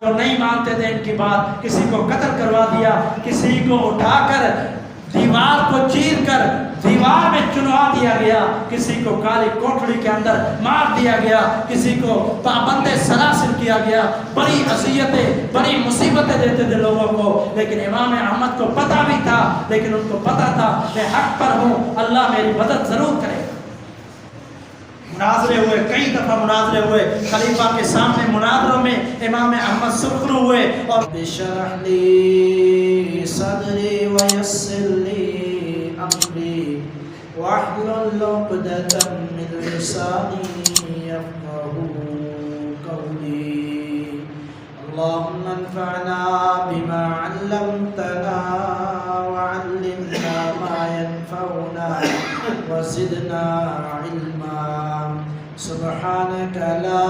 جو نہیں مانتے تھے ان کی بات، کسی کو قتل کروا دیا، کسی کو اٹھا کر دیوار کو چیر کر دیوار میں چنوا دیا گیا، کسی کو کالی کوٹڑی کے اندر مار دیا گیا، کسی کو پابند سلاسل کیا گیا، بڑی اذیتیں بڑی مصیبتیں دیتے تھے لوگوں کو۔ لیکن امام احمد کو پتہ بھی تھا، لیکن ان کو پتہ تھا میں حق پر ہوں، اللہ میری مدد ضرور کرے۔ مناظرے ہوئے، کئی دفعہ مناظرے ہوئے، خلیفہ کے سامنے مناظروں میں امام احمد سرخرو ہوئے اور بشرح لی صدری ویسر لی امری واحلل عقدۃ من لسانی یفقهوا قولی اللهم انفعنا بما علمتنا وعلمنا ما ينفعنا وزدنا علما سبحانك لا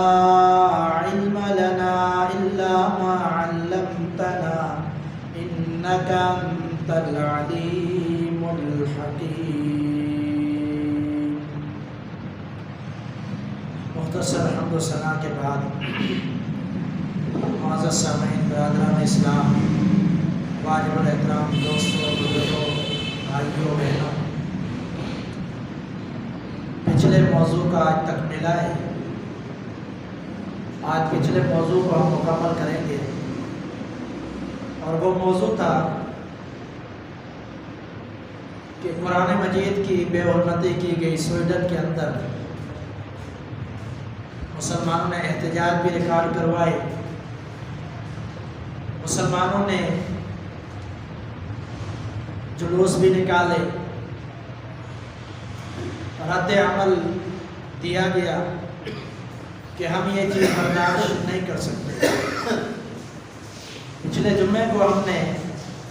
علم لنا إلا ما علمتنا إنك أنت العليم الحكيم۔ مختصر حمد و ثنا کے بعد معزز سامعین، برادران اسلام، واجب الاحترام دوستوں، بزرگوں، بھائیوں، بہنوں، پچھلے موضوع کا آج تک ملا ہے۔ آج پچھلے موضوع کو ہم مکمل کریں گے، اور وہ موضوع تھا کہ قرآن مجید کی بے حرمتی کی گئی سویڈن کے اندر مسلمانوں نے احتجاج بھی ریکارڈ کروائے، مسلمانوں نے جلوس بھی نکالے، رد عمل دیا گیا کہ ہم یہ چیز برداشت نہیں کر سکتے۔ پچھلے جمعے کو ہم نے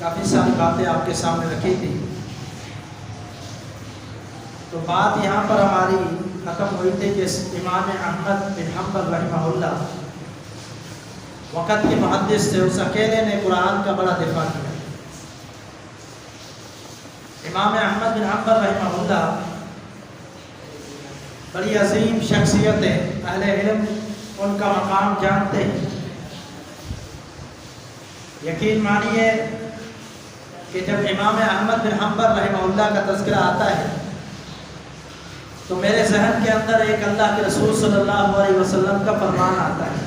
کافی ساری باتیں آپ کے سامنے رکھی تھی، تو بات یہاں پر ہماری ختم ہوئی تھی کہ امام احمد بن حنبل رحمہ اللہ وقت کے محدث تھے، اس اکیلے نے قرآن کا بڑا دفاع کیا۔ امام احمد بن حنبل رحمہ اللہ بڑی عظیم شخصیت ہے، اہل علم ان کا مقام جانتے ہیں۔ یقین مانیے کہ جب امام احمد بن حنبل رحمہ اللہ کا تذکرہ آتا ہے تو میرے ذہن کے اندر ایک اللہ کے رسول صلی اللہ علیہ وسلم کا فرمان آتا ہے۔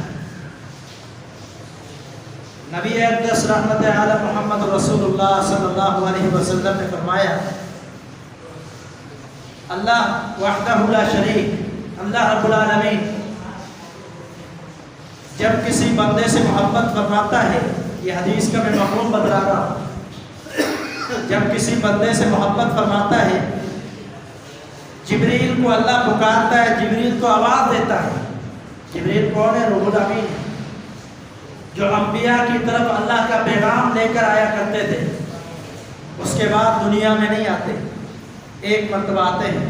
نبی اقدس رحمت عالم محمد رسول اللہ صلی اللہ علیہ وسلم نے فرمایا، اللہ وحدہ لا شریک، اللہ رب العالمین جب کسی بندے سے محبت فرماتا ہے، یہ حدیث کا میں مفہوم بتلا رہا ہوں، جب کسی بندے سے محبت فرماتا ہے، جبریل کو اللہ پکارتا ہے، جبریل کو آواز دیتا ہے۔ جبریل کون ہے؟ روح الامین، جو انبیاء کی طرف اللہ کا پیغام لے کر آیا کرتے تھے، اس کے بعد دنیا میں نہیں آتے، ایک مرتبہ آتے ہیں،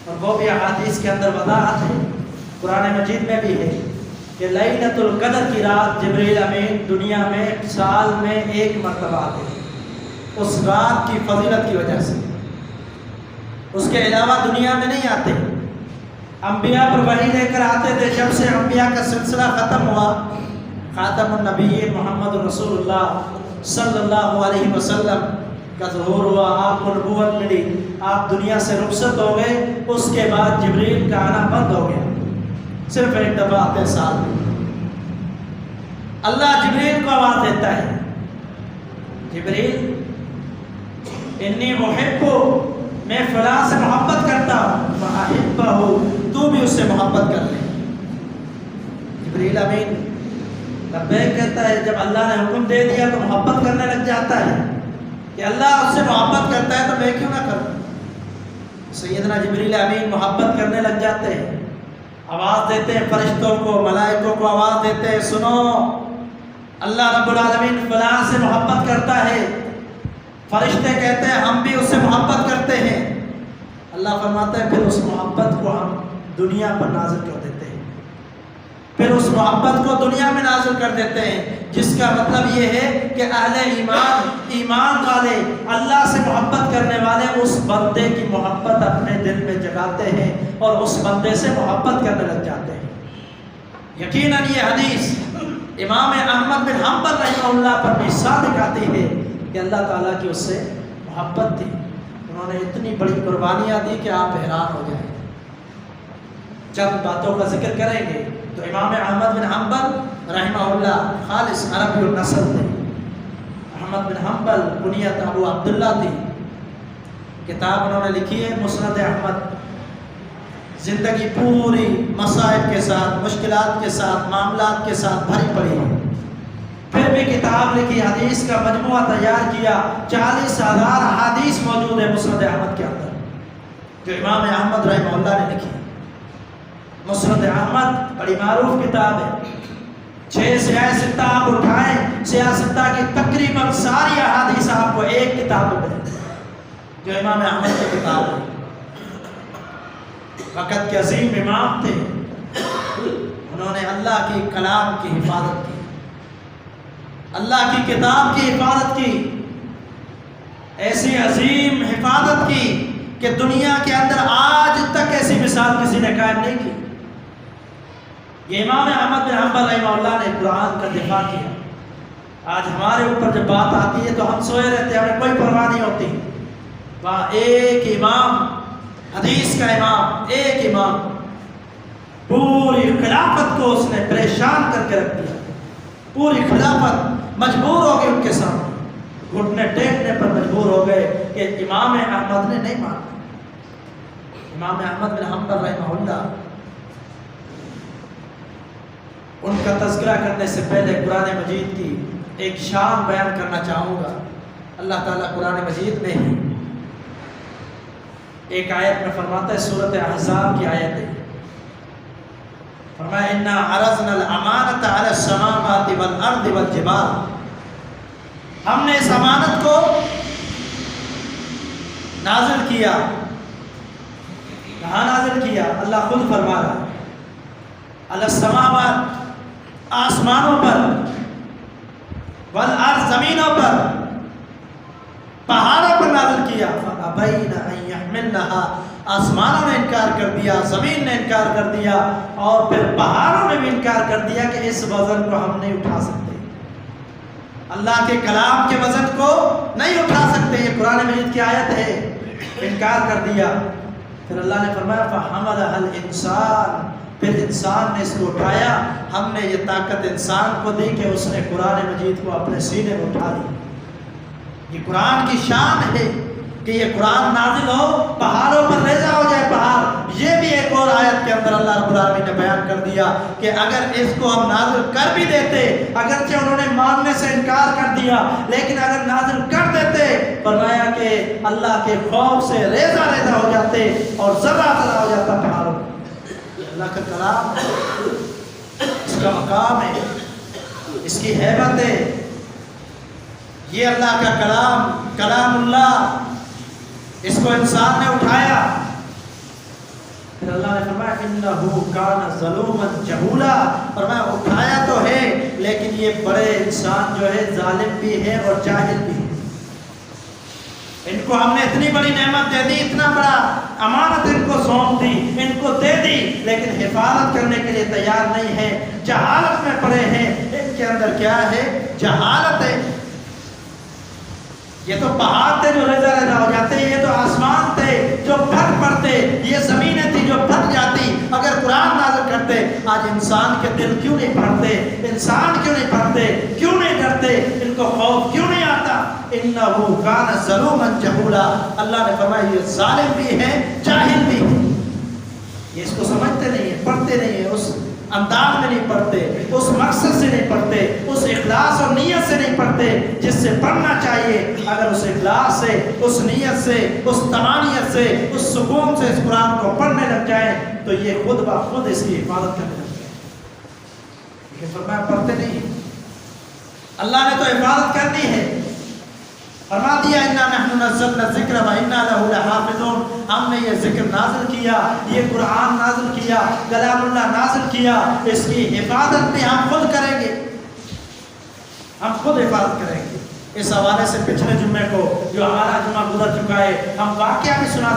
اور وہ بھی احادیث کے اندر وضاحت ہے، قرآن مجید میں بھی ہے کہ لیلۃ القدر کی رات جبریل امین دنیا میں سال میں ایک مرتبہ آتے ہیں، اس رات کی فضیلت کی وجہ سے، اس کے علاوہ دنیا میں نہیں آتے۔ انبیاء پر وحی لے کر آتے تھے، جب سے انبیاء کا سلسلہ ختم ہوا، خاتم النبیین محمد رسول اللہ صلی اللہ علیہ وسلم کا ظہور ہوا، آپ کو نبوت ملی، آپ دنیا سے رخصت ہو گئے، اس کے بعد جبریل کا آنا بند ہو گیا، صرف ایک دفعہ آتے سال میں۔ اللہ جبریل کو آواز دیتا ہے، جبریل انی محب، میں فلاں سے محبت کرتا ہوں، فاحبہ، تو بھی اس سے محبت کر لے۔ جبریل امین لبیک کہتا ہے، جب اللہ نے حکم دے دیا تو محبت کرنے لگ جاتا ہے کہ اللہ اس سے محبت کرتا ہے تو میں کیوں نہ کروں۔ سیدنا جبریل امین محبت کرنے لگ جاتے ہیں، آواز دیتے ہیں فرشتوں کو، ملائکوں کو آواز دیتے ہیں، سنو اللہ رب العالمین فلاں سے محبت کرتا ہے۔ فرشتے کہتے ہیں ہم بھی اس سے محبت کرتے ہیں۔ اللہ فرماتا ہے پھر اس محبت کو ہم دنیا پر نازل کر دیتے ہیں، پھر اس محبت کو دنیا میں نازل کر دیتے ہیں، جس کا مطلب یہ ہے کہ اہل ایمان والے، اللہ سے محبت کرنے والے اس بندے کی محبت اپنے دل میں جگاتے ہیں اور اس بندے سے محبت کرنے لگ جاتے ہیں۔ یقیناً یہ حدیث امام احمد بن حنبل رحمہ اللہ پر بھی صادق آتی ہے کہ اللہ تعالیٰ کی اس سے محبت تھی. انہوں نے اتنی بڑی قربانیاں دی کہ آپ حیران ہو جائیں. چند باتوں کا ذکر کریں گے تو امام احمد بن حنبل رحمہ اللہ خالص عربی النسل تھے. احمد بن حنبل کنیت ابو عبداللہ تھی. کتاب انہوں نے لکھی ہے مسند احمد. زندگی پوری مسائل کے ساتھ، مشکلات کے ساتھ، معاملات کے ساتھ بھری پڑی ہے. پھر بھی کتاب لکھی، حدیث کا مجموعہ تیار کیا. 40,000 احادیث موجود ہے مسند احمد کے اندر جو امام احمد رحمہ اللہ نے لکھی. مسند احمد بڑی معروف کتاب ہے. 6 سیاہ ستہ آپ اٹھائیں، سیاہ ستہ کی تقریباً ساری احادیث آپ کو ایک کتاب میں ملے جو امام احمد کی کتاب ہے. وقت کے عظیم امام تھے. انہوں نے اللہ کی کلام کی حفاظت کی، اللہ کی کتاب کی حفاظت کی، ایسی عظیم حفاظت کی کہ دنیا کے اندر آج تک ایسی مثال کسی نے قائم نہیں کی. یہ امام احمد بن حنبل رحمہ اللہ نے قرآن کا دفاع کیا. آج ہمارے اوپر جب بات آتی ہے تو ہم سوئے رہتے ہیں، ہمیں کوئی پرواہ نہیں ہوتی. وہاں ایک امام، حدیث کا امام، ایک امام پوری خلافت کو اس نے پریشان کر کے رکھ دیا. پوری خلافت مجبور ہو گئی ان کے سامنے، گھٹنے ٹیکنے پر مجبور ہو گئے کہ امام احمد نے نہیں مانا. امام احمد بن حنبل رحمہ اللہ، ان کا تذکرہ کرنے سے پہلے قرآن مجید کی ایک شان بیان کرنا چاہوں گا. اللہ تعالیٰ قرآن مجید میں ہی ایک آیت میں فرماتا ہے، سورۃ احزاب کی آیت ہے. فرمایا انا عرضنا الامانۃ علی السماوات والارض والجبال. ہم نے اس امانت کو نازل کیا. کہاں نازل کیا؟ اللہ خود فرما رہا ہے، علی السماوات آسمانوں پر، والارض زمینوں پر، پہاڑوں پر نازل کیا. فابین ان یحملنها، آسمانوں نے انکار کر دیا، زمین نے انکار کر دیا، اور پھر پہاڑوں نے بھی انکار کر دیا کہ اس وزن کو ہم نہیں اٹھا سکتے. اللہ کے کلام کے وزن کو نہیں اٹھا سکتے. یہ قرآن مجید کی آیت ہے. انکار کر دیا. پھر اللہ نے فرمایا فحملها الانسان، پھر انسان نے اس کو اٹھایا. ہم نے یہ طاقت انسان کو دی کہ اس نے قرآن مجید کو اپنے سینے میں اٹھا لی. یہ قرآن کی شان ہے کہ یہ قرآن نازل ہو، پہاڑوں پر ریزہ ہو جائے پہاڑ. یہ بھی ایک اور آیت کے اندر اللہ رب العالمین نے بیان کر دیا کہ اگر اس کو ہم نازل کر بھی دیتے، اگرچہ انہوں نے ماننے سے انکار کر دیا، لیکن اگر نازل کر دیتے، فرمایا کہ اللہ کے خوف سے ریزہ ریزہ ہو جاتے اور ذرہ ذرہ ہو جاتا پہاڑوں. اللہ کا کلام اس کا مقام ہے، اس کی ہیبت ہے. یہ اللہ کا کلام، کلام اللہ، اس کو انسان نے اٹھایا. پھر اللہ نے فرمایا انہ کان ظلوما جہولا. فرمایا اٹھایا تو ہے لیکن یہ بڑے انسان جو ہے ظالم بھی ہے اور جاہل بھی ہے. ان کو ہم نے اتنی بڑی نعمت دے دی، اتنا بڑا امانت ان کو سونپ دی، ان کو دے دی، لیکن حفاظت کرنے کے لیے تیار نہیں ہے. جہالت میں پڑے ہیں. ان کے اندر کیا ہے؟ جہالت ہے. یہ تو پہاڑ تھے جو ریزہ ریزہ ہو جاتے، یہ تو آسمان تھے جو پھٹ پڑتے، یہ زمینیں تھی جو پھٹ جاتی اگر قرآن نازل کرتے. آج انسان کے دل کیوں نہیں پھٹتے؟ انسان کیوں نہیں پھٹتے؟ کیوں نہیں ڈرتے؟ ان کو خوف کیوں نہیں آتا؟ انہ کان ظلوما جہولا. اللہ نے فرمایا یہ ظالم بھی ہے، جاہل بھی ہے. یہ اس کو سمجھتے نہیں ہیں، پڑھتے نہیں ہیں، اس انداز میں نہیں پڑھتے، اس مقصد سے نہیں پڑھتے، اس اخلاص اور نیت سے نہیں پڑھتے جس سے پڑھنا چاہیے. اگر اس اخلاص سے، اس نیت سے، اس تمانیت سے، اس سکون سے اس قرآن کو پڑھنے لگ جائیں تو یہ خود بخود اس کی حفاظت کرنے لگ جائیں. لیکن فرمایا پڑھتے نہیں. اللہ نے تو حفاظت کرنی ہے. فرما دیا انا نحن نزلنا الذکر وانا له لحافظون. ہم نے یہ ذکر نازل کیا، یہ قرآن نازل کیا، کلام اللہ نازل کیا، اس کی حفاظت بھی ہم خود کریں گے. ہم خود حفاظت کریں گے. اس حوالے سے پچھلے جمعے کو جو ہمارا جمعہ گزر چکا ہے، ہم واقعہ بھی سنا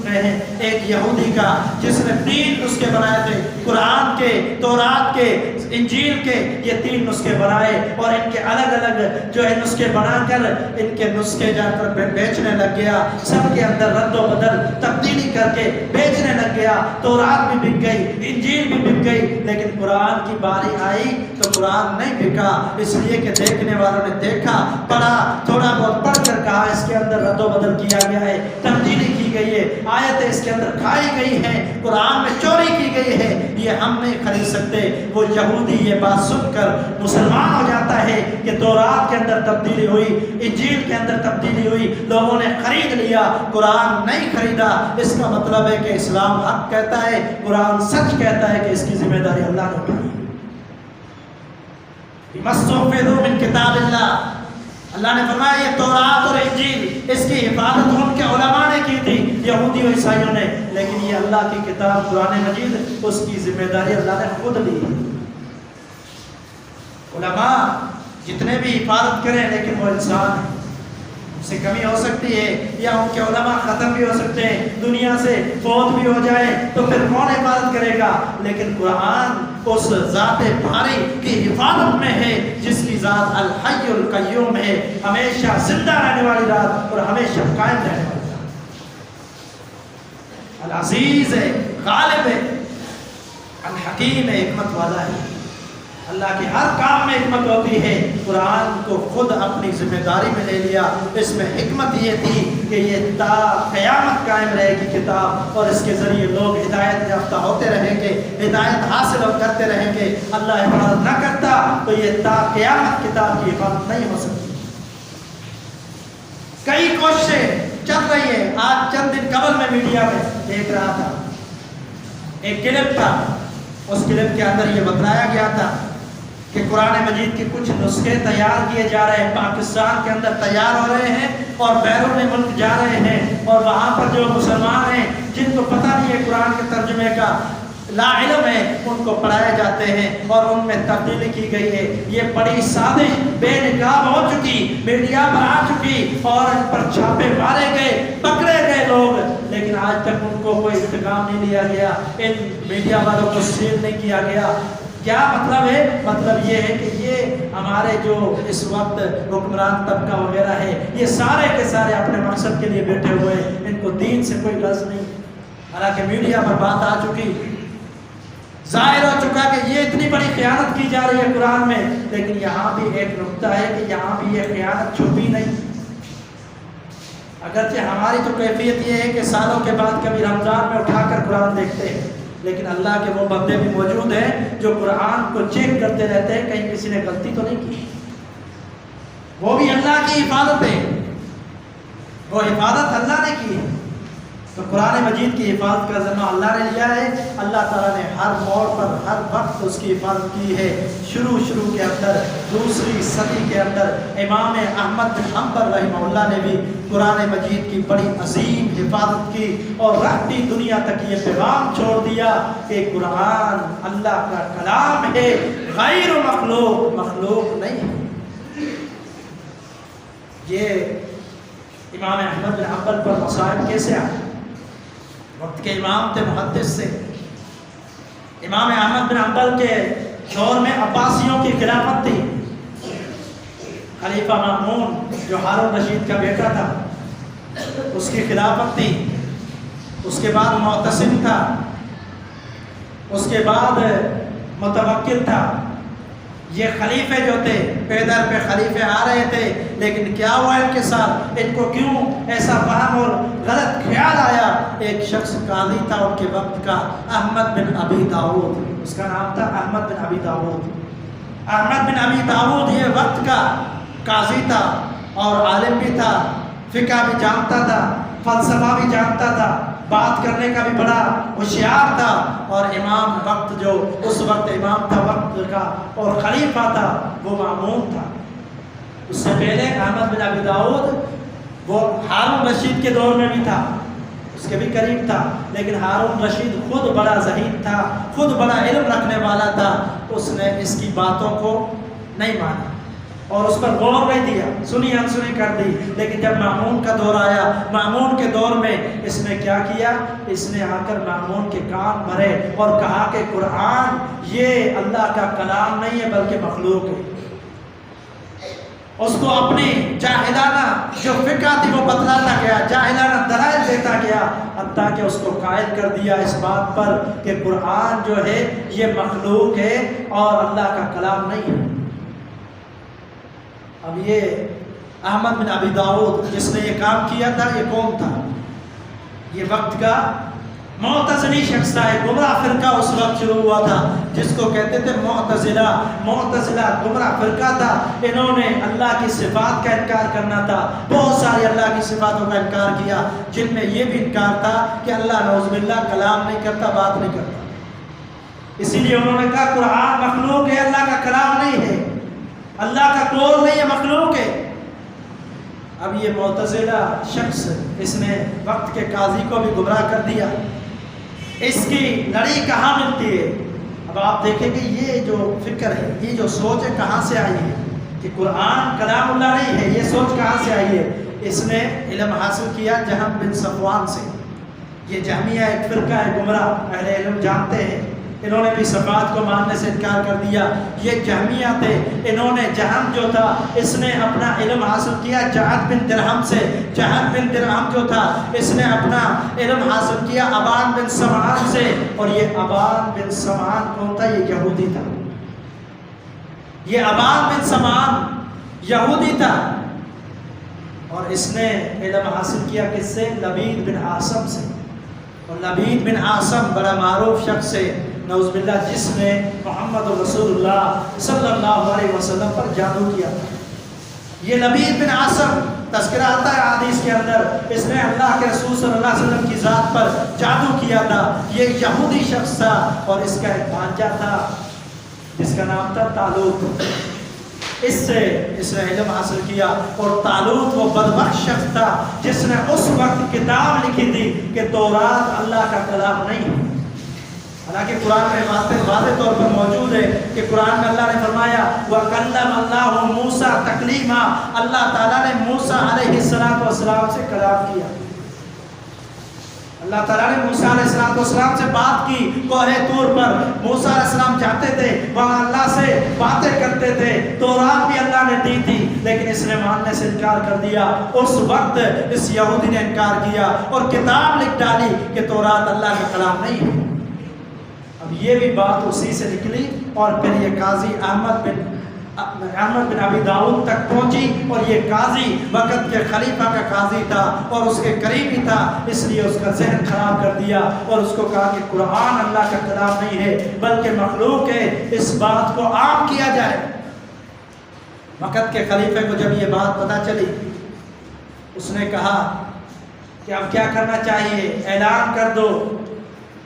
نسخے ہیں، ایک یہودی کا جس نے 3 نسخے بنائے تھے، قرآن کے، تورات کے، انجیل کے، یہ 3 نسخے بنائے اور ان کے الگ الگ جو ہے نسخے بنا کر ان کے نسخے جا کر بیچنے لگ گیا، سب کے اندر رد و بدل تبدیلی کر کے بیچنے لگ گیا۔ تورات بھی بک گئی، انجیل بھی بک گئی، لیکن قرآن کی باری آئی تو قرآن نہیں بکا، اس لیے کہ دیکھنے والوں نے دیکھا، پڑھا، تھوڑا بہت پڑھ کر کہا اس کے اندر رد و بدل کیا گیا ہے، تبدیلی کی گئی ہے، آیتیں اس کے اندر کھائی گئی ہیں، قرآن میں چوری کی گئی ہے، یہ ہم نہیں خرید سکتے۔ وہ یہودی یہ بات سن کر مسلمان ہو جاتا ہے کہ تورات کے اندر تبدیلی ہوئی، انجیل کے اندر تبدیلی ہوئی، لوگوں نے خرید لیا، قرآن نہیں خریدا۔ اس کا مطلب ہے کہ اسلام حق کہتا ہے، قرآن سچ کہتا ہے کہ اس کی ذمہ داری اللہ نے اٹھائی۔ مَسْتُحْفِظُوا مِنْ کتاب اللہ، اللہ نے فرمایا یہ تورات اور انجیل اس کی حفاظت ان کے علماء نے کی تھی، یہودی و عیسائیوں نے، لیکن یہ اللہ کی کتاب قرآن مجید اس کی ذمہ داری اللہ نے خود لی۔ علماء جتنے بھی حفاظت کریں لیکن وہ انسان ہے، اس سے کمی ہو سکتی ہے، یا ان کے علماء ختم بھی ہو سکتے ہیں، دنیا سے فوت بھی ہو جائے تو پھر کون حفاظت کرے گا؟ لیکن قرآن اس ذات باری کی حفاظت میں ہے جس کی ذات الحی القیوم ہے، ہمیشہ زندہ رہنے والی ذات اور ہمیشہ قائم رہنے والی ذات، العزیز ہے، غالب ہے، الحکیم ہے، حکمت والا ہے۔ اللہ کی ہر کام میں حکمت ہوتی ہے، قرآن کو خود اپنی ذمہ داری میں لے لیا۔ اس میں حکمت یہ تھی کہ یہ تا قیامت قائم رہے گی کتاب، اور اس کے ذریعے لوگ ہدایت یافتہ ہوتے رہیں گے، ہدایت حاصل کرتے رہیں گے۔ اللہ حفاظت نہ کرتا تو یہ تا قیامت کتاب کی حفاظت نہیں ہو سکتی۔ کئی کوششیں چل رہی ہیں، آج چند دن قبل میں میڈیا میں دیکھ رہا تھا، ایک کلپ تھا، اس کلپ کے اندر یہ بتلایا گیا تھا کہ قرآن مجید کے کچھ نسخے تیار کیے جا رہے ہیں، پاکستان کے اندر تیار ہو رہے ہیں اور بیرون ملک جا رہے ہیں، اور وہاں پر جو مسلمان ہیں جن کو پتہ نہیں ہے قرآن کے ترجمے کا، لا علم ہے، ان کو پڑھائے جاتے ہیں اور ان میں تبدیلی کی گئی ہے۔ یہ بڑی سازش بے نقاب ہو چکی، میڈیا پر آ چکی اور ان پر چھاپے مارے گئے، پکڑے گئے لوگ، لیکن آج تک ان کو کوئی انتقام نہیں لیا گیا، ان میڈیا والوں کو سیل نہیں کیا گیا۔ کیا مطلب ہے؟ مطلب یہ ہے کہ یہ ہمارے جو اس وقت حکمران طبقہ وغیرہ ہے، یہ سارے کے سارے اپنے مقصد کے لیے بیٹھے ہوئے، ان کو دین سے کوئی غرض نہیں۔ حالانکہ میڈیا پر بات آ چکی، ظاہر ہو چکا کہ یہ اتنی بڑی خیانت کی جا رہی ہے قرآن میں، لیکن یہاں بھی ایک نقطہ ہے کہ یہاں بھی یہ خیانت چھپی نہیں۔ اگرچہ ہماری تو کیفیت یہ ہے کہ سالوں کے بعد کبھی رمضان میں اٹھا کر قرآن دیکھتے ہیں، لیکن اللہ کے وہ بندے بھی موجود ہیں جو قرآن کو چیک کرتے رہتے ہیں کہیں کسی نے غلطی تو نہیں کی۔ وہ بھی اللہ کی حفاظت ہے، وہ حفاظت اللہ نے کی ہے۔ تو قرآن مجید کی حفاظت کا ذمہ اللہ نے لیا ہے۔ اللہ تعالیٰ نے ہر موڑ پر ہر وقت اس کی حفاظت کی ہے۔ شروع کے اندر 2 صدی کے اندر امام احمد بن حنبل رحمہ اللہ نے بھی قرآن مجید کی بڑی عظیم حفاظت کی اور رہتی دنیا تک یہ پیغام چھوڑ دیا کہ قرآن اللہ کا کلام ہے، غیر مخلوق، مخلوق نہیں ہے۔ یہ امام احمد بن حنبل پر مصائب کیسے آئے؟ وقت کے امام تھے، محدث سے۔ امام احمد بن حنبل کے دور میں عباسیوں کی خلافت تھی، خلیفہ مامون جو ہارون رشید کا بیٹا تھا اس کی خلافت تھی، اس کے بعد معتصم تھا، اس کے بعد متوکل تھا۔ یہ خلیفے جو تھے پیدر پہ خلیفے آ رہے تھے، لیکن کیا ہوا ان کے ساتھ؟ ان کو کیوں ایسا فہم اور غلط خیال آیا؟ ایک شخص قاضی تھا ان کے وقت کا، احمد بن ابی داؤد، اس کا نام تھا احمد بن ابی داؤد۔ احمد بن ابی داؤد یہ وقت کا قاضی تھا اور عالم بھی تھا، فقہ بھی جانتا تھا، فلسفہ بھی جانتا تھا، بات کرنے کا بھی بڑا ہوشیار تھا، اور امام وقت جو اس وقت امام تھا وقت کا اور خلیفہ تھا وہ مامون تھا۔ اس سے پہلے احمد بن ابی داؤد وہ ہارون رشید کے دور میں بھی تھا، اس کے بھی قریب تھا، لیکن ہارون رشید خود بڑا ذہین تھا، خود بڑا علم رکھنے والا تھا، اس نے اس کی باتوں کو نہیں مانا۔ اور اس پر غور نہیں دیا، سنی انسنی کر دی. لیکن جب مامون کا دور آیا، مامون کے دور میں اس نے کیا کیا؟ اس نے آ کر مامون کے کان بھرے اور کہا کہ قرآن یہ اللہ کا کلام نہیں ہے بلکہ مخلوق ہے. اس کو اپنی جاہلانہ جو فقہ تھی وہ بتلاتا گیا، جاہلانہ دلائل دیتا گیا، حتیٰ کہ اس کو قائل کر دیا اس بات پر کہ قرآن جو ہے یہ مخلوق ہے اور اللہ کا کلام نہیں ہے. اب یہ احمد بن ابی داؤد جس نے یہ کام کیا تھا، یہ کون تھا؟ یہ وقت کا معتزلی شخص تھا. ایک گمراہ فرقہ اس وقت شروع ہوا تھا جس کو کہتے تھے معتزلہ. معتزلہ گمراہ فرقہ تھا. انہوں نے اللہ کی صفات کا انکار کرنا تھا، بہت ساری اللہ کی صفاتوں کا انکار کیا، جن میں یہ بھی انکار تھا کہ اللہ نعوذ باللہ کلام نہیں کرتا، بات نہیں کرتا. اسی لیے انہوں نے کہا قرآن مخلوق ہے، اللہ کا کلام نہیں ہے، اللہ کا قول نہیں ہے، مخلوق ہے. اب یہ معتزلہ شخص اس نے وقت کے قاضی کو بھی گمراہ کر دیا. اس کی لڑی کہاں ملتی ہے؟ اب آپ دیکھیں کہ یہ جو فکر ہے، یہ جو سوچ ہے کہاں سے آئی ہے کہ قرآن کلام اللہ نہیں ہے، یہ سوچ کہاں سے آئی ہے؟ اس نے علم حاصل کیا جہم بن صفوان سے. یہ جہمیہ ایک فرقہ ہے گمراہ، اہل علم جانتے ہیں، انہوں نے بھی صفات کو ماننے سے انکار کر دیا. یہ جہمیہ تھے. انہوں نے جہم جو تھا اس نے اپنا علم حاصل کیا جعد بن درہم سے. جعد بن درہم جو تھا اس نے اپنا علم حاصل کیا ابان بن سمعان سے. اور یہ ابان بن سمعان کون تھا؟ یہ یہودی تھا. یہ ابان بن سمعان یہودی تھا. اور اس نے علم حاصل کیا کس سے؟ لبید بن عاصم سے. اور لبید بن عاصم بڑا معروف شخص ہے نعوذ باللہ، جس نے محمد رسول اللہ صلی اللہ علیہ وسلم پر جادو کیا تھا. یہ لبید بن عاصم تذکرہ آتا ہے حدیث کے اندر، اس نے اللہ کے رسول صلی اللہ علیہ وسلم کی ذات پر جادو کیا تھا. یہ یہودی شخص تھا اور اس کا ایک بھانجا تھا جس کا نام تھا طالوت. اس نے علم حاصل کیا. اور طالوت وہ بدبخت شخص تھا جس نے اس وقت کتاب لکھی تھی کہ تورات اللہ کا کلام نہیں ہے. حالانکہ قرآن میں باتیں واضح طور پر موجود ہے کہ قرآن میں اللہ نے فرمایا وَكَلَّمَ اللَّهُ مُوسَىٰ تَكْلِيمًا، اللہ تعالیٰ نے موسیٰ علیہ السلام سے کلام کیا. اللہ تعالیٰ نے موسیٰ علیہ السلام سے بات کی کوہ طور پر. موسیٰ علیہ السلام جاتے تھے وہاں اللہ سے باتیں کرتے تھے. تورات بھی اللہ نے دی تھی لیکن اس نے ماننے سے انکار کر دیا. اس وقت اس یہودی نے انکار کیا اور کتاب لکھ ڈالی کہ تورات اللہ کا کلام نہیں ہے. اب یہ بھی بات اسی سے نکلی اور پھر یہ قاضی احمد بن ابی داؤد تک پہنچی. اور یہ قاضی وقت کے خلیفہ کا قاضی تھا اور اس کے قریبی تھا، اس لیے اس کا ذہن خراب کر دیا اور اس کو کہا کہ قرآن اللہ کا کلام نہیں ہے بلکہ مخلوق ہے، اس بات کو عام کیا جائے. وقت کے خلیفے کو جب یہ بات پتہ چلی اس نے کہا کہ اب کیا کرنا چاہیے؟ اعلان کر دو،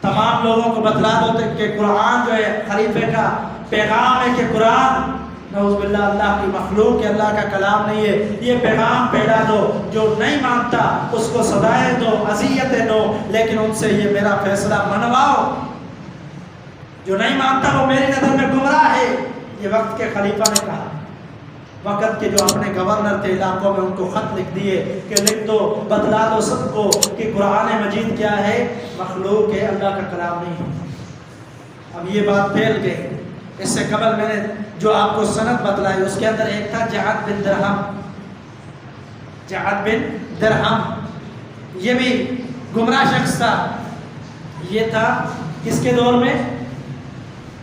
تمام لوگوں کو بتلا دو کہ قرآن جو ہے خلیفے کا پیغام ہے کہ قرآن نعوذ باللہ اللہ کی مخلوق ہے، اللہ کا کلام نہیں ہے. یہ پیغام پھیلا دو، جو نہیں مانتا اس کو سزائیں دو، اذیتیں دو، لیکن ان سے یہ میرا فیصلہ منواؤ. جو نہیں مانتا وہ میری نظر میں گمراہ ہے. یہ وقت کے خلیفہ نے کہا. وقت کے جو اپنے گورنر تھے علاقوں میں ان کو خط لکھ دیے کہ لکھ دو، بتلا دو سب کو کہ قرآن مجید کیا ہے؟ مخلوق ہے، اللہ کا کلام نہیں ہے. اب یہ بات پھیل گئی. اس سے قبل میں نے جو آپ کو سند بتلائی اس کے اندر ایک تھا جعد بن درہم. جعد بن درہم یہ بھی گمراہ شخص تھا. یہ تھا کس کے دور میں؟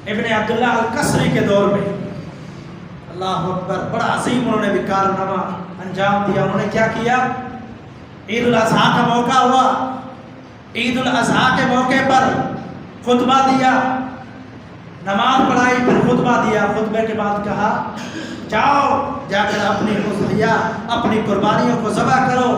ابن عبداللہ القصری کے دور میں. اللہ اکبر، بڑا عظیم انہوں نے بھی کارنامہ انجام دیا. انہوں نے کیا کیا؟ عید الاضحیٰ کا موقع ہوا، عید الاضحیٰ کے موقع پر خطبہ دیا، نماز پڑھائی، پھر خطبہ دیا. خطبے کے بعد کہا جاؤ جا کر اپنی اضحیہ، اپنی قربانیوں کو ذبح کرو.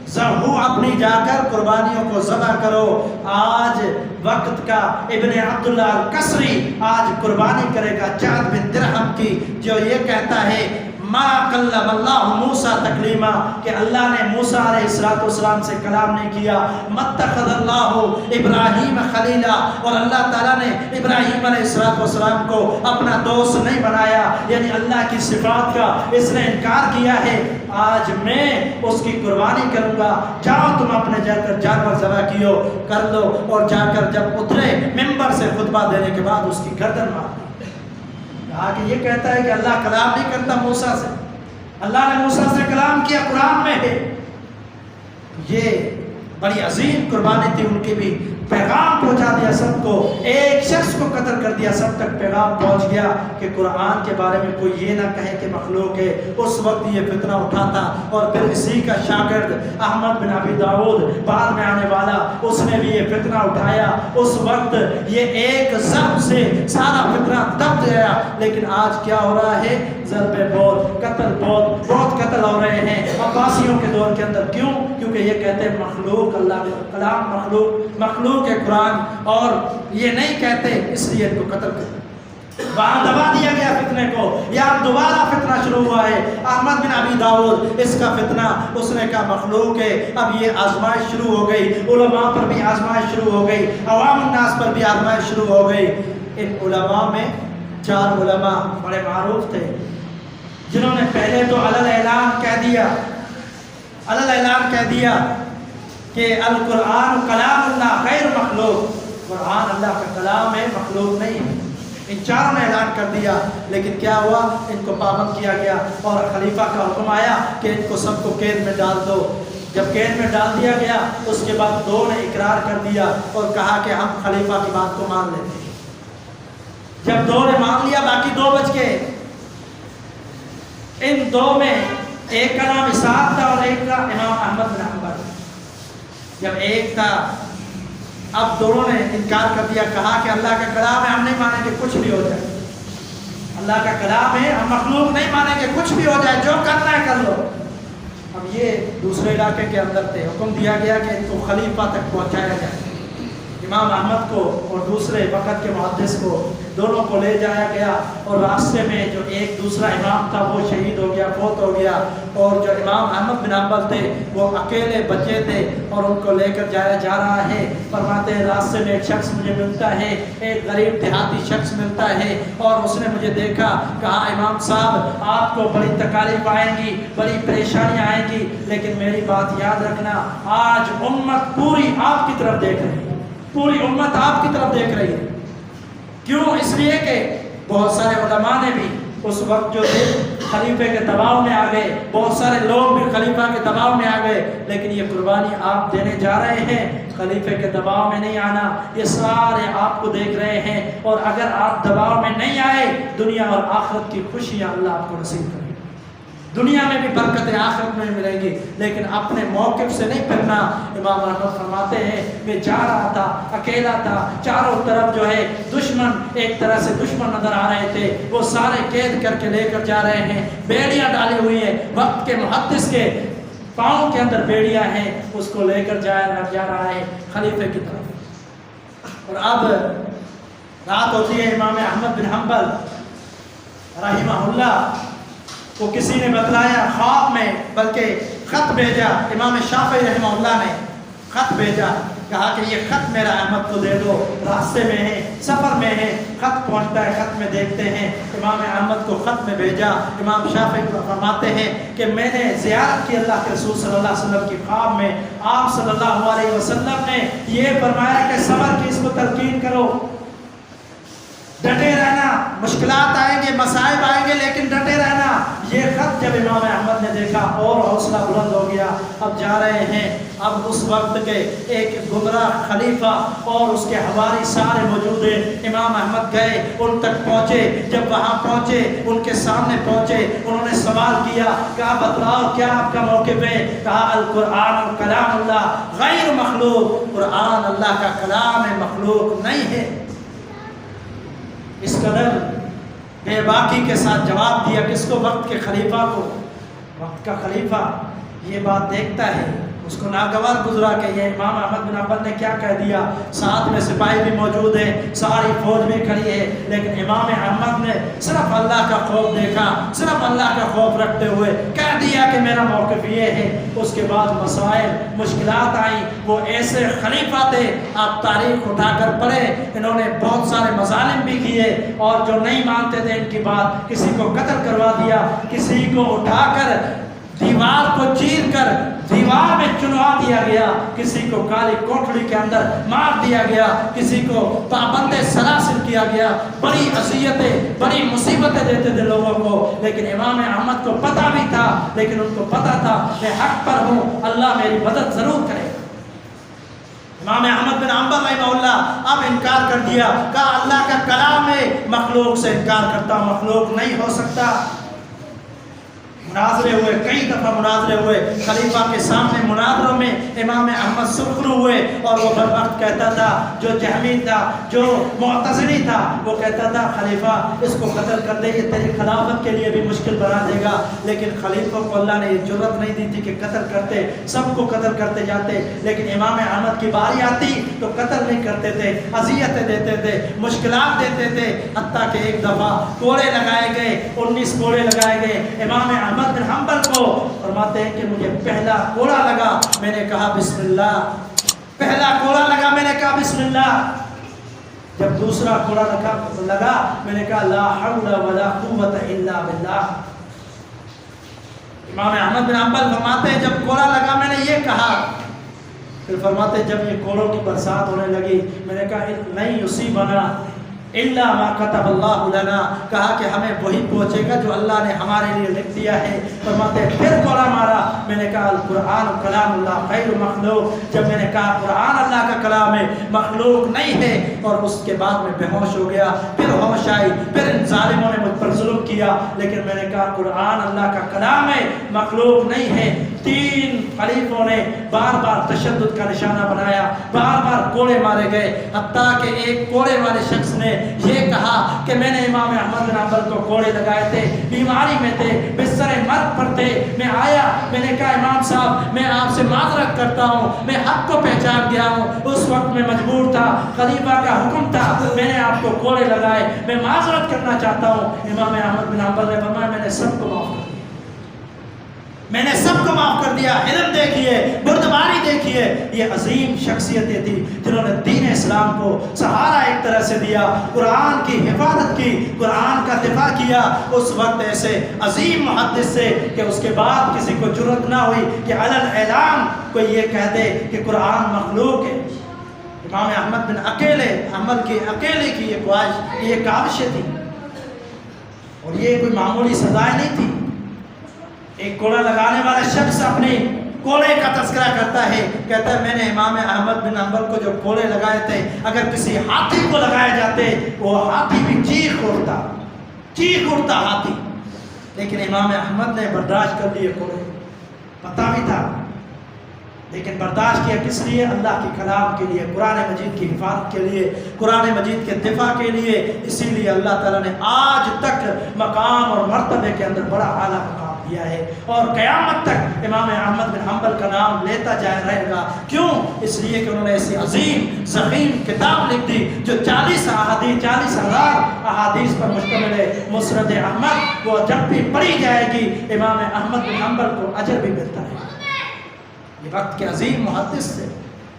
ذبحو، اپنی جا کر قربانیوں کو ذبح کرو. آج وقت کا ابن عبداللہ القصری آج قربانی کرے گا جعد بن درہم کی، جو یہ کہتا ہے ما کلم اللہ موسیٰ تکلیما، کہ اللہ نے موسیٰ علیہ السلام سے کلام نہیں کیا. متخذ اللہ ابراہیم خلیلا، اور اللہ تعالیٰ نے ابراہیم علیہ السلام کو اپنا دوست نہیں بنایا، یعنی اللہ کی صفات کا اس نے انکار کیا ہے. آج میں اس کی قربانی کروں گا، جاؤ تم اپنے جا کر جانور ذبح کیو کر لو. اور جا کر جب اترے ممبر سے خطبہ دینے کے بعد اس کی گردن مار دی. کہا کہ یہ کہتا ہے کہ اللہ کلام نہیں کرتا موسیٰ سے، اللہ نے موسیٰ سے کلام کیا، قرآن میں ہے. یہ بڑی عظیم قربانی تھی ان کی بھی. پیغام پہنچا دیا سب کو، ایک شخص کو قتل کر دیا، سب تک پیغام پہنچ گیا کہ قرآن کے بارے میں کوئی یہ نہ کہے کہ مخلوق ہے. اس وقت یہ فتنہ اٹھا تھا. اور پھر اسی کا شاگرد احمد بن ابی داؤد بعد میں آنے والا، اس نے بھی یہ فتنہ اٹھایا. اس وقت یہ ایک ضرب سے سارا فتنہ دب گیا. لیکن آج کیا ہو رہا ہے؟ ضرب بہت، قتل بہت قتل ہو رہے ہیں عباسیوں کے دور کے اندر. کیوں؟ کیونکہ یہ کہتے ہیں مخلوق اللہ کا کلام، مخلوق کے قرآن، اور یہ نہیں کہتے، اس لیے ان کو قتل کر وہاں دبا دیا گیا فتنے کو. یہاں دوبارہ فتنہ شروع ہوا ہے. احمد بن ابی داؤد اس کا فتنہ، اس نے کہا مخلوق ہے. اب یہ آزمائش شروع ہو گئی، علماء پر بھی آزمائش شروع ہو گئی، عوام الناس پر بھی آزمائش شروع ہو گئی. ان علماء میں 4 علماء بڑے معروف تھے جنہوں نے پہلے تو علل اعلان کہہ دیا کہ القرآن کلام اللہ غیر مخلوق، قرآن اللہ کا کلام ہے، مخلوق نہیں ہے. ان 4 نے اعلان کر دیا. لیکن کیا ہوا؟ ان کو پابند کیا گیا اور خلیفہ کا حکم آیا کہ ان کو سب کو قید میں ڈال دو. جب قید میں ڈال دیا گیا اس کے بعد 2 نے اقرار کر دیا اور کہا کہ ہم خلیفہ کی بات کو مان لیتے ہیں. جب 2 نے مان لیا باقی 2 بچ گئے. ان 2 میں ایک کا نام اسحاق تھا اور ایک کا امام احمد بن حنبل. جب ایک تھا، اب دونوں نے انکار کر دیا، کہا کہ اللہ کا کلام ہے، ہم نہیں مانیں گے کچھ بھی ہو جائے. اللہ کا کلام ہے، ہم مخلوق نہیں مانیں گے، کچھ بھی ہو جائے، جو کرنا ہے کر لو. اب یہ دوسرے علاقے کے اندر تھے. حکم دیا گیا کہ ان کو خلیفہ تک پہنچایا جائے. امام احمد کو اور دوسرے وقت کے محدث کو، دونوں کو لے جایا گیا. اور راستے میں جو ایک دوسرا امام تھا وہ شہید ہو گیا، فوت ہو گیا. اور جو امام احمد بن حنبل تھے وہ اکیلے بچے تھے اور ان کو لے کر جایا جا رہا ہے. فرماتے ہیں راستے میں ایک شخص مجھے ملتا ہے، ایک غریب دیہاتی شخص ملتا ہے، اور اس نے مجھے دیکھا، کہا امام صاحب آپ کو بڑی تکالیف آئیں گی، بڑی پریشانیاں آئیں گی، لیکن میری بات یاد رکھنا، آج امت پوری آپ کی طرف دیکھ رہی ہے، پوری امت آپ کی طرف دیکھ رہی ہے. کیوں؟ اس لیے کہ بہت سارے علماء نے بھی اس وقت جو تھے خلیفے کے دباؤ میں آ گئے، بہت سارے لوگ بھی خلیفہ کے دباؤ میں آ گئے. لیکن یہ قربانی آپ دینے جا رہے ہیں، خلیفے کے دباؤ میں نہیں آنا. یہ سارے آپ کو دیکھ رہے ہیں، اور اگر آپ دباؤ میں نہیں آئے، دنیا اور آخرت کی خوشیاں اللہ آپ کو نصیب کرے. دنیا میں بھی برکتیں آخرت میں ملیں گی، لیکن اپنے موقف سے نہیں پھرنا. امام احمد فرماتے ہیں کہ جا رہا تھا، اکیلا تھا، چاروں طرف جو ہے دشمن، ایک طرح سے دشمن نظر آ رہے تھے. وہ سارے قید کر کے لے کر جا رہے ہیں، بیڑیاں ڈالی ہوئی ہیں، وقت کے محدث کے پاؤں کے اندر بیڑیاں ہیں. اس کو لے کر جا رہا ہے خلیفے کی طرف. اور اب رات ہوتی ہے. امام احمد بن حنبل رحمہ اللہ کو کسی نے بتلایا خواب میں، بلکہ خط بھیجا. امام شافعی رحمہ اللہ نے خط بھیجا، کہا کہ یہ خط میرا احمد کو دے دو، راستے میں ہے، سفر میں ہے. خط پہنچتا ہے، خط میں دیکھتے ہیں امام احمد کو خط میں بھیجا. امام شافعی فرماتے ہیں کہ میں نے زیارت کی اللہ کے رسول صلی اللہ علیہ وسلم کی خواب میں. آپ صلی اللہ علیہ وسلم نے یہ فرمایا کہ صبر کی اس کو تلقین کرو، ڈٹے رہنا. مشکلات آئیں گے، مصائب آئیں گے، لیکن ڈٹے رہنا. یہ خط جب امام احمد نے دیکھا اور حوصلہ بلند ہو گیا. اب جا رہے ہیں. اب اس وقت کے ایک گمراہ خلیفہ اور اس کے حواری سارے موجود ہیں. امام احمد گئے، ان تک پہنچے. جب وہاں پہنچے، ان کے سامنے پہنچے، انہوں نے سوال کیا، کہا بتلاؤ کیا آپ کا موقف ہے؟ کہا القرآن کلام اللہ غیر مخلوق، قرآن اللہ کا کلام ہے، مخلوق نہیں ہے. اس قدر بے باکی کے ساتھ جواب دیا. کس کو؟ وقت کے خلیفہ کو. وقت کا خلیفہ یہ بات دیکھتا ہے اس کو ناگوار گزرا کہ یہ امام احمد بن حنبل نے کیا کہہ دیا. ساتھ میں سپاہی بھی موجود ہیں, ساری فوج بھی کھڑی ہے, لیکن امام احمد نے صرف اللہ کا خوف دیکھا, صرف اللہ کا خوف رکھتے ہوئے کہہ دیا کہ میرا موقف یہ ہے. اس کے بعد مسائل مشکلات آئیں. وہ ایسے خلیفہ تھے, آپ تاریخ اٹھا کر پڑھیں, انہوں نے بہت سارے مظالم بھی کیے, اور جو نہیں مانتے تھے ان کی بات, کسی کو قتل کروا دیا, کسی کو اٹھا کر دیوار کو چیر کر دیوار میں چنوا دیا گیا, کسی کو کالی کوٹڑی کے اندر مار دیا گیا, کسی کو پابند سلاسل کیا گیا. بڑی اذیتیں, بڑی مصیبتیں دیتے تھے لوگوں کو. لیکن امام احمد کو پتہ بھی تھا, لیکن ان کو پتہ تھا میں حق پر ہوں, اللہ میری مدد ضرور کرے. امام احمد بن حنبل رحمہ اللہ اب انکار کر دیا, کہا اللہ کا کلام ہے, مخلوق سے انکار کرتا ہوں, مخلوق نہیں ہو سکتا. مناظرے ہوئے, کئی دفعہ مناظرے ہوئے, خلیفہ کے سامنے مناظروں میں امام احمد سرخرو ہوئے, اور وہ بر وقت کہتا تھا, جو جہمی تھا, جو معتزلی تھا, وہ کہتا تھا خلیفہ اس کو قتل کر دے, یہ تیری خلافت کے لیے بھی مشکل بنا دے گا. لیکن خلیفہ کو اللہ نے یہ جرت نہیں دی تھی کہ قتل کرتے, سب کو قتل کرتے جاتے. لیکن امام احمد کی باری آتی تو قتل نہیں کرتے تھے, اذیتیں دیتے تھے, مشکلات دیتے تھے. حتیٰ کہ ایک دفعہ کوڑے لگائے گئے, 19 کوڑے لگائے گئے. امام احمد بن حنبل کو فرماتے ہیں کہ مجھے پہلا کوڑا لگا, میں نے کہا بسم اللہ. پہلا کوڑا لگا, میں نے کہا بسم اللہ. جب دوسرا کوڑا لگا, میں نے کہا لا حول ولا قوت الا باللہ. امام احمد بن حنبل فرماتے ہیں جب کوڑا لگا میں نے یہ کہا. پھر فرماتے ہیں جب یہ کوڑوں کی برسات ہونے لگی, میں نے کہا نہیں یصیبنا الا ما كتب اللہ لنا, کہا کہ ہمیں وہی پہنچے گا جو اللہ نے ہمارے لیے لکھ دیا ہے. فرماتے ہیں پھر کوڑا مارا, میں نے کہا القرآن کلام اللہ غیر مخلوق. جب میں نے کہا قرآن اللہ کا کلام ہے, مخلوق نہیں ہے, اور اس کے بعد میں بے ہوش ہو گیا. پھر ہوش آئی, پھر ان ظالموں نے مجھ پر ظلم کیا, لیکن میں نے کہا قرآن اللہ کا کلام ہے, مخلوق نہیں ہے. 3 خلیفوں نے بار بار تشدد کا نشانہ بنایا, بار بار کوڑے مارے گئے. حتیٰ کہ ایک کوڑے والے شخص نے یہ کہا کہ میں نے امام احمد بن حنبل کو کوڑے لگائے تھے, بیماری میں تھے, بستر مرگ پر تھے. میں آیا, میں نے کہا امام صاحب میں آپ سے معذرت کرتا ہوں, میں حق کو پہچان گیا ہوں, اس وقت میں مجبور تھا, خلیفہ کا حکم تھا, میں نے آپ کو کوڑے لگائے, میں معذرت کرنا چاہتا ہوں. امام احمد بن حنبل نے فرمایا میں نے سب کو معاف کر دیا, میں نے سب کو معاف کر دیا. علم دیکھیے, بردباری دیکھیے. یہ عظیم شخصیتیں تھی جنہوں نے دین اسلام کو سہارا ایک طرح سے دیا, قرآن کی حفاظت کی, قرآن کا دفاع کیا. اس وقت ایسے عظیم محدث سے کہ اس کے بعد کسی کو جرأت نہ ہوئی کہ علل اعلان کوئی یہ کہہ دے کہ قرآن مخلوق ہے. امام احمد بن حنبل کی اکیلے کی یہ خواہش, یہ کاوشیں تھی, اور یہ کوئی معمولی سزائیں نہیں تھی. ایک کوڑا لگانے والا شخص اپنے کوڑے کا تذکرہ کرتا ہے, کہتا ہے میں نے امام احمد بن حنبل کو جو کوڑے لگائے تھے, اگر کسی ہاتھی کو لگائے جاتے وہ ہاتھی بھی چیخ اٹھتا ہاتھی. لیکن امام احمد نے برداشت کر لیے کوڑے, پتہ بھی تھا, لیکن برداشت کیا کس لیے؟ اللہ کے کلام کے لیے, قرآن مجید کی حفاظت کے لیے, قرآن مجید کے دفاع کے لیے. اسی لیے اللہ تعالیٰ نے آج تک مقام اور مرتبے کے اندر بڑا اعلیٰ مقام دیا ہے, اور قیامت تک امام احمد بن حنبل کا نام لیتا جائے رہے گا. کیوں؟ اس لیے کہ انہوں نے ایسی عظیم ضخیم کتاب لکھ دی جو 40,000 احادیث پر مشتمل ہے, مسند احمد. وہ جب بھی پڑھی جائے گی امام احمد بن حنبل کو اجر بھی ملتا ہے. یہ وقت کے عظیم محدث تھے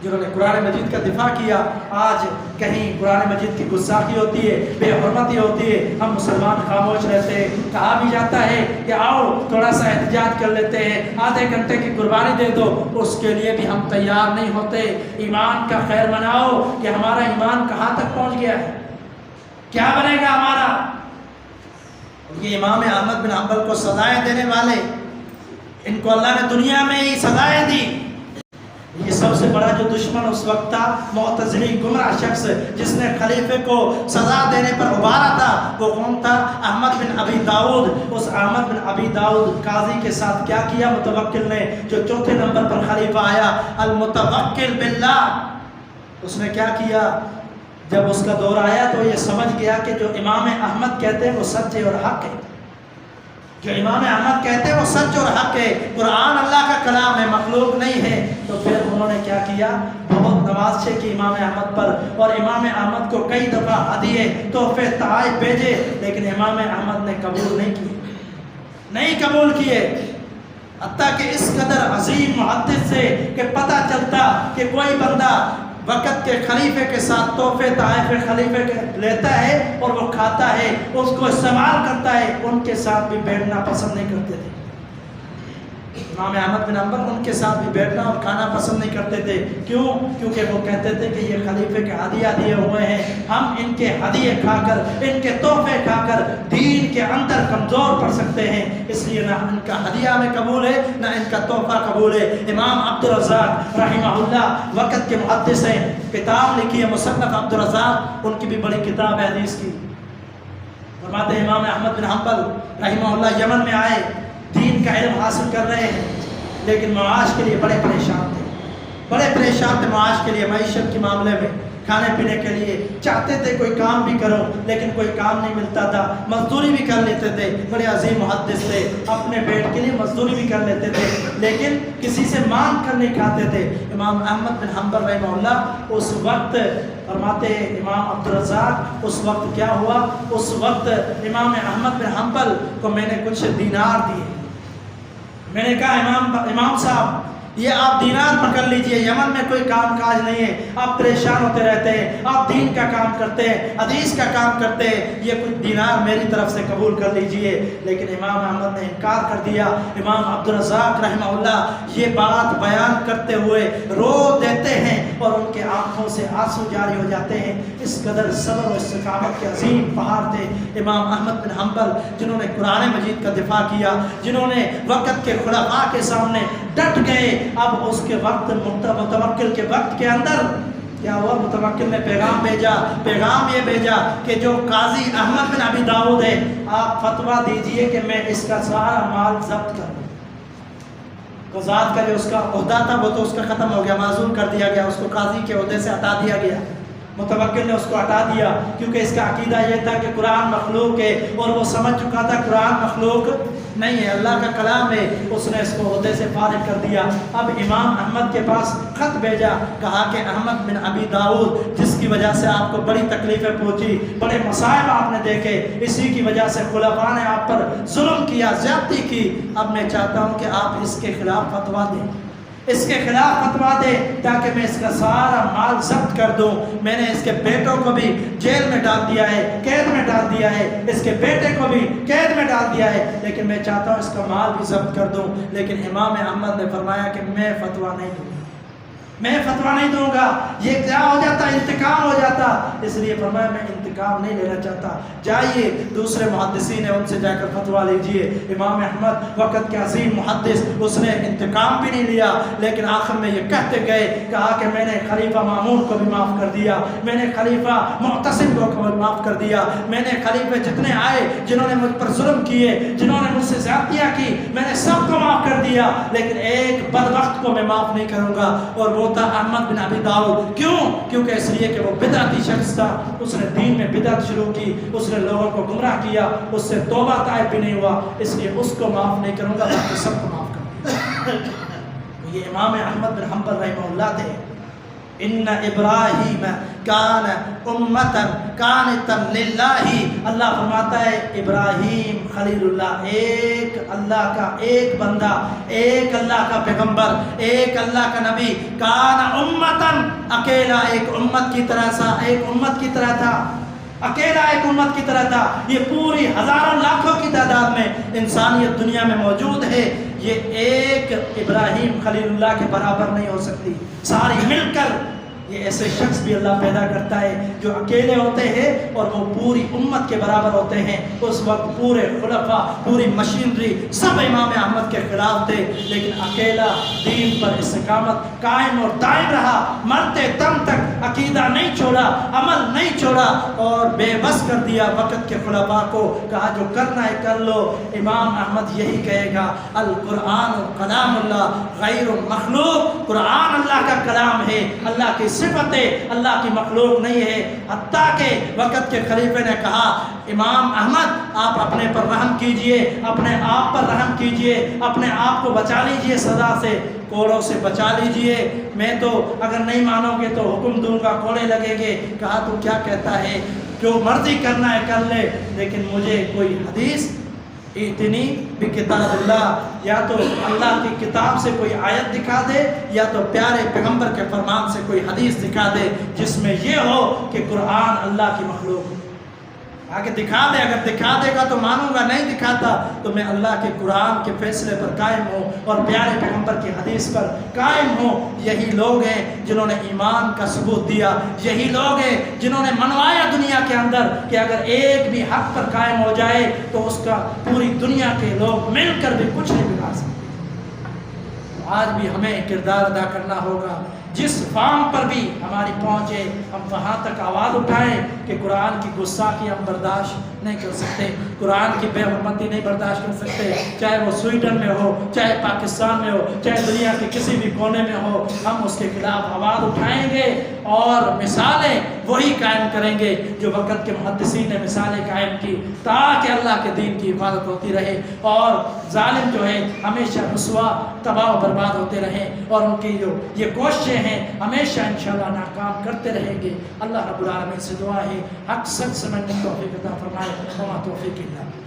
جنہوں نے قرآن مجید کا دفاع کیا. آج کہیں قرآن مجید کی گستاخی ہوتی ہے, بے حرمتی ہوتی ہے, ہم مسلمان خاموش رہتے ہیں. کہا بھی جاتا ہے کہ آؤ تھوڑا سا احتجاج کر لیتے ہیں, آدھے گھنٹے کی قربانی دے دو, اس کے لیے بھی ہم تیار نہیں ہوتے. ایمان کا خیر مناؤ کہ ہمارا ایمان کہاں تک پہنچ گیا ہے, کیا بنے گا ہمارا. یہ امام احمد بن حنبل کو سزائیں دینے والے, ان کو اللہ نے دنیا میں ہی سزائیں دی. یہ سب سے بڑا جو دشمن اس وقت تھا, معتزلی گمراہ شخص جس نے خلیفے کو سزا دینے پر ابھارا تھا, وہ کون تھا؟ احمد بن ابی داؤد. اس احمد بن ابی داؤد قاضی کے ساتھ کیا کیا متوکل نے, جو 4تھے نمبر پر خلیفہ آیا, المتوکل باللہ. اس نے کیا کیا؟ جب اس کا دور آیا تو یہ سمجھ گیا کہ جو امام احمد کہتے ہیں وہ سچ ہے اور حق ہے. جو امام احمد کہتے ہیں وہ سچ اور حق ہے، قرآن اللہ کا کلام ہے، مخلوق نہیں ہے، تو پھر انہوں نے کیا کیا؟ بہت نوازشیں کی امام احمد پر، اور امام احمد کو کئی دفعہ ہدیے تحفے تحائف بھیجے، لیکن امام احمد نے قبول نہیں کیے، نہیں قبول کیے، حتیٰ کہ اس قدر عظیم محدث سے کہ پتہ چلتا کہ کوئی بندہ وقت کے خلیفے کے ساتھ تحفے تحائف خلیفے کے لیتا ہے اور وہ کھاتا ہے، اس کو استعمال کرتا ہے، ان کے ساتھ بھی بیٹھنا پسند نہیں کرتے تھے۔ امام احمد بن حنبل ان کے ساتھ بھی بیٹھنا اور کھانا پسند نہیں کرتے تھے، کیوں؟ کیونکہ وہ کہتے تھے کہ یہ خلیفے کے ہدیہ دیے ہوئے ہیں، ہم ان کے ہدیے کھا کر، ان کے تحفے کھا کر دین کے اندر کمزور پڑ سکتے ہیں، اس لیے نہ ان کا ہدیہ ہمیں قبول ہے نہ ان کا تحفہ قبول ہے۔ امام عبدالرزاق رحمہ اللہ وقت کے محدث ہیں، کتاب لکھی ہے مصنف عبدالرزاق، ان کی بھی بڑی کتاب ہے حدیث کی۔ فرماتے ہیں امام احمد بن حنبل رحمہ اللہ یمن میں آئے، دین کا علم حاصل کر رہے ہیں، لیکن معاش کے لیے بڑے پریشان تھے معاش کے لیے، معیشت کے معاملے میں، کھانے پینے کے لیے چاہتے تھے کوئی کام بھی کرو، لیکن کوئی کام نہیں ملتا تھا، مزدوری بھی کر لیتے تھے، بڑے عظیم محدث تھے، اپنے پیٹ کے لیے مزدوری بھی کر لیتے تھے، لیکن کسی سے مانگ کر نہیں کھاتے تھے۔ امام احمد بن حنبل رحمہ اللہ اس وقت فرماتے ہیں، امام عبدالرزاق اس وقت کیا ہوا؟ اس وقت امام احمد بن حنبل کو میں نے کچھ دینار دیے، میں نے کہا امام صاحب یہ آپ دینار پکڑ لیجئے، یمن میں کوئی کام کاج نہیں ہے، آپ پریشان ہوتے رہتے ہیں، آپ دین کا کام کرتے ہیں، حدیث کا کام کرتے ہیں، یہ کچھ دینار میری طرف سے قبول کر لیجئے۔ لیکن امام احمد نے انکار کر دیا۔ امام عبدالرزاق رحمہ اللہ یہ بات بیان کرتے ہوئے رو دیتے ہیں اور ان کے آنکھوں سے آنسو جاری ہو جاتے ہیں، اس قدر صبر و استقامت کے عظیم پہاڑ تھے امام احمد بن حنبل، جنہوں نے قرآن مجید کا دفاع کیا، جنہوں نے وقت کے خلفاء کے سامنے ڈٹ گئے۔ اب اس کے وقت متوکل کے وقت کے اندر کیا ہوا؟ متوکل نے پیغام یہ بھیجا کہ جو قاضی احمد بن ابی داؤد ہے، آپ فتویٰ دیجئے کہ میں اس کا سارا مال ضبط کروں۔ قضات کا جو اس کا عہدہ تھا وہ تو اس کا ختم ہو گیا، معزول کر دیا گیا، اس کو قاضی کے عہدے سے ہٹا دیا گیا، متوکل نے اس کو ہٹا دیا، کیونکہ اس کا عقیدہ یہ تھا کہ قرآن مخلوق ہے، اور وہ سمجھ چکا تھا قرآن مخلوق نہیں ہے، اللہ کا کلام ہے، اس نے اس کو عہدے سے فارغ کر دیا۔ اب امام احمد کے پاس خط بھیجا، کہا کہ احمد بن ابی داؤد جس کی وجہ سے آپ کو بڑی تکلیفیں پہنچی، بڑے مصائب آپ نے دیکھے، اسی کی وجہ سے خلفاء نے آپ پر ظلم کیا، زیادتی کی، اب میں چاہتا ہوں کہ آپ اس کے خلاف فتویٰ دیں، اس کے خلاف فتویٰ دے تاکہ میں اس کا سارا مال ضبط کر دوں۔ میں نے اس کے بیٹوں کو بھی جیل میں ڈال دیا ہے، قید میں ڈال دیا ہے، اس کے بیٹے کو بھی قید میں ڈال دیا ہے، لیکن میں چاہتا ہوں اس کا مال بھی ضبط کر دوں۔ لیکن امام احمد نے فرمایا کہ میں فتویٰ نہیں دوں گا، میں فتویٰ نہیں دوں گا، یہ کیا ہو جاتا، انتقام ہو جاتا، اس لیے فرمایا میں انتقام نہیں لینا چاہتا، جائیے دوسرے محدثین ہیں ان سے جا کر فتویٰ لیجئے۔ امام احمد وقت کے عظیم محدث، اس نے انتقام بھی نہیں لیا، لیکن آخر میں یہ کہتے گئے، کہا کہ میں نے خلیفہ مامون کو بھی معاف کر دیا، میں نے خلیفہ معتصم کو معاف کر دیا، میں نے خلیفے جتنے آئے جنہوں نے مجھ پر ظلم کیے، جنہوں نے مجھ سے زیادتیاں کی، میں نے سب کو معاف کر دیا، لیکن ایک بدبخت کو میں معاف نہیں کروں گا، اور وہ تھا احمد بن ابی داؤد۔ کیوں؟ کیونکہ اس لیے کہ وہ بدعتی شخص تھا، اس نے دین میں بدعت شروع کی، اس نے لوگوں کو گمراہ کیا، اس سے توبہ طائب بھی نہیں ہوا، اس لیے اس کو معاف نہیں کروں گا، باقی سب کو معاف کروں گا۔ یہ امام احمد بن حنبل رحمہ اللہ تھے۔ ان ابراہیم کان امتا قانتا للہ، اللہ فرماتا ہے ابراہیم خلیل اللہ، ایک اللہ کا ایک بندہ، ایک اللہ کا پیغمبر، ایک اللہ کا نبی، کان امتا، اکیلا ایک امت کی طرح سا، ایک امت کی طرح تھا، اکیلا ایک امت کی طرح تھا۔ یہ پوری ہزاروں لاکھوں کی تعداد میں انسانیت دنیا میں موجود ہے، یہ ایک ابراہیم خلیل اللہ کے برابر نہیں ہو سکتی، ساری مل کر یہ ایسے شخص بھی اللہ پیدا کرتا ہے جو اکیلے ہوتے ہیں اور وہ پوری امت کے برابر ہوتے ہیں۔ اس وقت پورے خلفاء، پوری مشینری سب امام احمد کے خلاف تھے، لیکن اکیلا دین پر استقامت قائم اور دائم رہا، مرتے دم تک عقیدہ نہیں چھوڑا، عمل نہیں چھوڑا، اور بے بس کر دیا وقت کے خلفاء کو، کہا جو کرنا ہے کر لو۔ امام احمد یہی کہے گا، القرآن کلام اللہ غیر مخلوق، قرآن اللہ کا کلام ہے، اللہ کی صفتیں اللہ کی مخلوق نہیں ہے۔ حتیٰ کہ وقت کے خلیفے نے کہا امام احمد آپ اپنے پر رحم کیجئے، اپنے آپ پر رحم کیجئے، اپنے آپ کو بچا لیجئے، سزا سے کوڑوں سے بچا لیجئے، میں تو اگر نہیں مانو گے تو حکم دوں گا، کوڑے لگیں گے۔ کہا تو کیا کہتا ہے، جو مرضی کرنا ہے کر لے، لیکن مجھے کوئی حدیث اتنی بکتاب اللہ، یا تو اللہ کی کتاب سے کوئی آیت دکھا دے، یا تو پیارے پیغمبر کے فرمان سے کوئی حدیث دکھا دے جس میں یہ ہو کہ قرآن اللہ کی مخلوق آگے دکھا دے۔ اگر دکھا دے گا تو مانوں گا، نہیں دکھاتا تو میں اللہ کے قرآن کے فیصلے پر قائم ہوں اور پیارے پیغمبر کی حدیث پر قائم ہوں۔ یہی لوگ ہیں جنہوں نے ایمان کا ثبوت دیا، یہی لوگ ہیں جنہوں نے منوایا دنیا کے اندر کہ اگر ایک بھی حق پر قائم ہو جائے تو اس کا پوری دنیا کے لوگ مل کر بھی کچھ نہیں بگاڑ سکتے۔ آج بھی ہمیں کردار ادا کرنا ہوگا، جس فارم پر بھی ہماری پہنچ ہے ہم وہاں تک آواز اٹھائیں کہ قرآن کی گستاخی ہم برداشت نہیں کر سکتے، قرآن کی بے حرمتی نہیں برداشت کر سکتے، چاہے وہ سویڈن میں ہو، چاہے پاکستان میں ہو، چاہے دنیا کے کسی بھی کونے میں ہو، ہم اس کے خلاف آواز اٹھائیں گے اور مثالیں وہی قائم کریں گے جو وقت کے محدثین نے مثالیں قائم کی، تاکہ اللہ کے دین کی حفاظت ہوتی رہے اور ظالم جو ہے ہمیشہ رسوا تباہ و برباد ہوتے رہیں، اور ان کی جو یہ کوششیں ہیں ہمیشہ انشاءاللہ ناکام کرتے رہیں گے۔ اللہ رب العالمین سے دعا ہے حق سچ سمجھنے کی توفیق عطا فرمائے، وما توفیق الا باللہ۔